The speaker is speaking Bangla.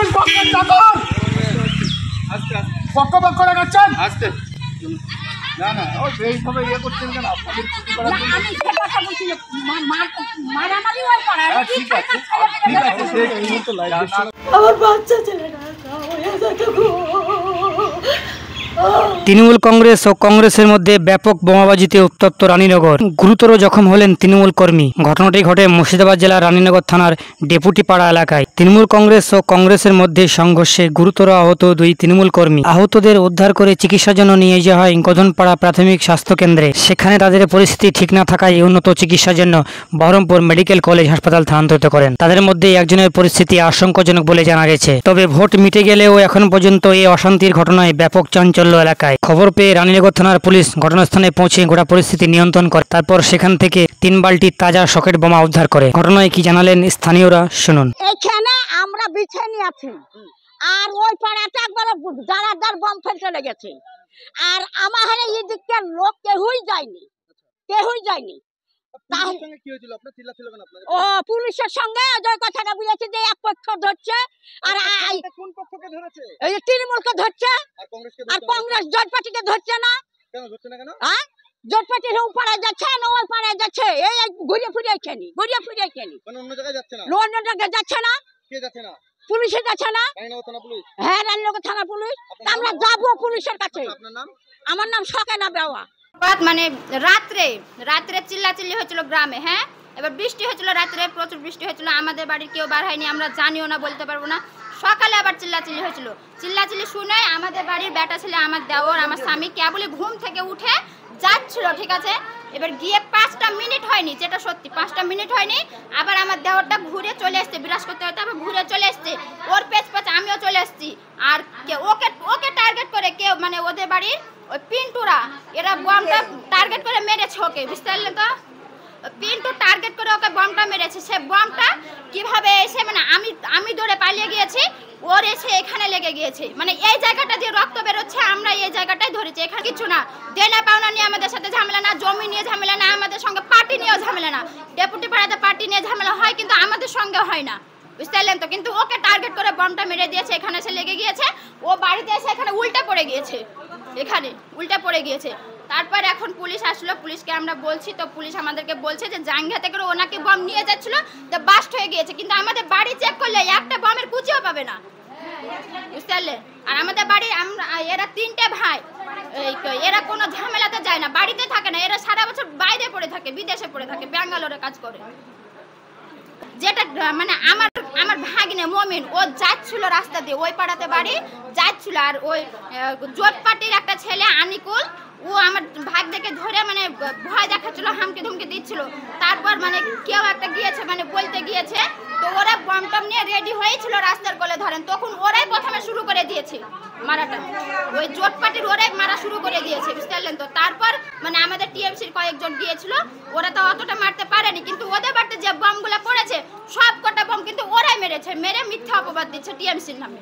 পুলিশ বক্তব্য যখন বক্তব্য লাগাচ্ছেন আস্তে না না ওই এইভাবে ইয়ে করছেন কেন আপনাদের ছুটি করার জন্য আমি সে কথা বলছি মারামারি হয় পাড়ায় ঠিক আছে এই মুহূর্তে লাইভ দেখছেন আমার বাচ্চা ছেলেটা হয়ে যাচ্ছে গো। তৃণমূল কংগ্রেস ও কংগ্রেসের মধ্যে ব্যাপক বোমাবাজিতে উত্তপ্ত রানীনগর। গুরুতর জখম হলেন তৃণমূল কর্মী। ঘটনাটি ঘটে মুর্শিদাবাদ জেলার রানীনগর থানার ডেপুটি পাড়া এলাকায়। তৃণমূল কংগ্রেস ও কংগ্রেসের মধ্যে সংঘর্ষে গুরুতর আহত দুই তৃণমূল কর্মী। আহতদের উদ্ধার করে চিকিৎসার জন্য নিয়ে যাওয়া হয় গধনপাড়া প্রাথমিক স্বাস্থ্য কেন্দ্রে। সেখানে তাদের পরিস্থিতি ঠিক না থাকায় উন্নত চিকিৎসার জন্য বহরমপুর মেডিকেল কলেজ হাসপাতাল স্থানান্তরিত করেন। তাদের মধ্যে একজনের পরিস্থিতি আশঙ্কাজনক বলে জানা গেছে। তবে ভোট মিটে গেলেও এখন পর্যন্ত এই অশান্তির ঘটনায় ব্যাপক চাঞ্চল্য এলাকায়। খবর পেয়ে রানীনগর থানার পুলিশ ঘটনাস্থানে পৌঁছে গোটা পরিস্থিতি নিয়ন্ত্রণ করে। তারপর সেখান থেকে 3 বালতি তাজা সকেট বোমা উদ্ধার করে। ঘটনায় কি জানালেন স্থানীয়রা শুনুন। এখানে আমরা বিছানি আছি আর ওই পাড়াতে একবার দাঁড়াদার বম ফেলতে লেগেছে আর আমার এই দিকটা লোক কেউই যায়নি ও পুলিশের সঙ্গে ওই কথাটা বলেছে যে এক পক্ষ ধরছে আর কোন পক্ষকে ধরেছে এই তৃণমূলকে ধরছে আর কংগ্রেস জোট পার্টিকে ধরছে না কেন ধরছে না কেন হ্যাঁ জোট পার্টির উপরে যাচ্ছে না ওই পাড়ায় যাচ্ছে এই ঘুরে ফিরে খেনি কোন অন্য জায়গায় যাচ্ছে না অন্য জায়গায় যাচ্ছে না কে যাচ্ছে না পুলিশে যাচ্ছে না রানীনগর থানা পুলিশ হ্যাঁ রানীনগর থানা পুলিশ আমরা যাবো পুলিশের কাছে আপনার নাম আমার নাম সকেনা বেওয়া মানে রাত্রে চিল্লাচিল্লি হয়েছিল গ্রামে। হ্যাঁ এবার বৃষ্টি হয়েছিল রাত্রে প্রচুর বৃষ্টি হয়েছিল আমাদের বাড়ির কেউ বার হয়নি আমরা জানিও না বলতে পারবো না। সকালে আবার চিল্লাচিল্লি হয়েছিল চিল্লাচিল্লি শুনে আমাদের বাড়ির বেটা ছেলে আমার দেওর আমার স্বামী কেবলই ঘুম থেকে উঠে যাচ্ছিল ঠিক আছে এবার গিয়ে 5টা মিনিট হয়নি যেটা সত্যি 5টা মিনিট হয়নি আবার আমার দেওরটা ঘুরে চলে এসছে বিরাজ করতে হতে আবার ঘুরে চলে এসছে ওর পেছ আমিও চলে এসছি আর ওকে টার্গেট করে কেউ মানে ওদের বাড়ির ওই পিন্টুরা এরা বমটা টার্গেট করে মেরেছে ওকে বুঝতে পারলেন তো পিন্টু টার্গেট করে ওকে বমটা মেরেছে সে বমটা কিভাবে এসে মানে আমি দৌড়ে পালিয়ে গিয়েছি ওর এসে এখানে লেগে গিয়েছে মানে এই জায়গাটা দিয়ে রক্ত বেরোচ্ছে আমরা এই জায়গাটাই ধরেছি এখানে কিছু না দেনা পাওনা নিয়ে আমাদের সাথে ঝামেলা না জমি নিয়ে ঝামেলা না আমাদের সঙ্গে পার্টি নিয়েও ঝামেলা না ডেপুটি পাড়াতে পার্টি নিয়ে ঝামেলা হয় কিন্তু আমাদের সঙ্গে হয় না বুঝতে পারলেন তো কিন্তু ওকে টার্গেট করে বমটা মেরে দিয়েছে এখানে এসে লেগে গিয়েছে ও বাড়িতে এসে এখানে উল্টে পড়ে গিয়েছে তারপর এখন পুলিশ আসলো পুলিশকে আমরা বলছি তো পুলিশ আমাদেরকে বলছে যে জাঙ্গিয়াতে করে ওনাকে বম নিয়ে যাচ্ছিল তো বাস্ট হয়ে গিয়েছে কিন্তু আমাদের বাড়ি চেক করলে একটা বমের কুচিও পাবে না বুঝতে পারলে আর আমাদের বাড়ি এরা 3টে ভাই এরা কোনো ঝামেলাতে যায় না বাড়িতে থাকে না এরা সারা বছর বাইরে পড়ে থাকে বিদেশে পড়ে থাকে ব্যাঙ্গালোরে কাজ করে যেটা মানে আমার ভাগ্নে মমিন ও যাচ্ছিল রাস্তা দিয়ে ওই পাড়াতে বাড়ি যাচ্ছিল আর ওই জোট পার্টির একটা ছেলে আনিকুল ও আমার ভাগ্নেকে ধরে মানে ভয় দেখাচ্ছিল হামকি ধমকি দিচ্ছিল তারপর মানে কেউ একটা গিয়েছে মানে বলতে গিয়েছে তো ওরা বম টম নিয়ে রেডি হয়েছিল রাস্তার কোলে ধরেন তখন ওরাই প্রথমে শুরু করে দিয়েছে মারাটা ওই জোট পার্টির ওরাই মারা শুরু করে দিয়েছে বুঝতে পারলেন তো তারপর মানে আমাদের টিএমসির কয়েকজন গিয়েছিল ওরা তো অতটা মারতে পারেনি কিন্তু ওদের বাড়িতে যে বমগুলো পড়েছে সব কটা বম কিন্তু ওরাই মেরেছে মেরে মিথ্যা অপবাদ দিচ্ছে টিএমসির নামে।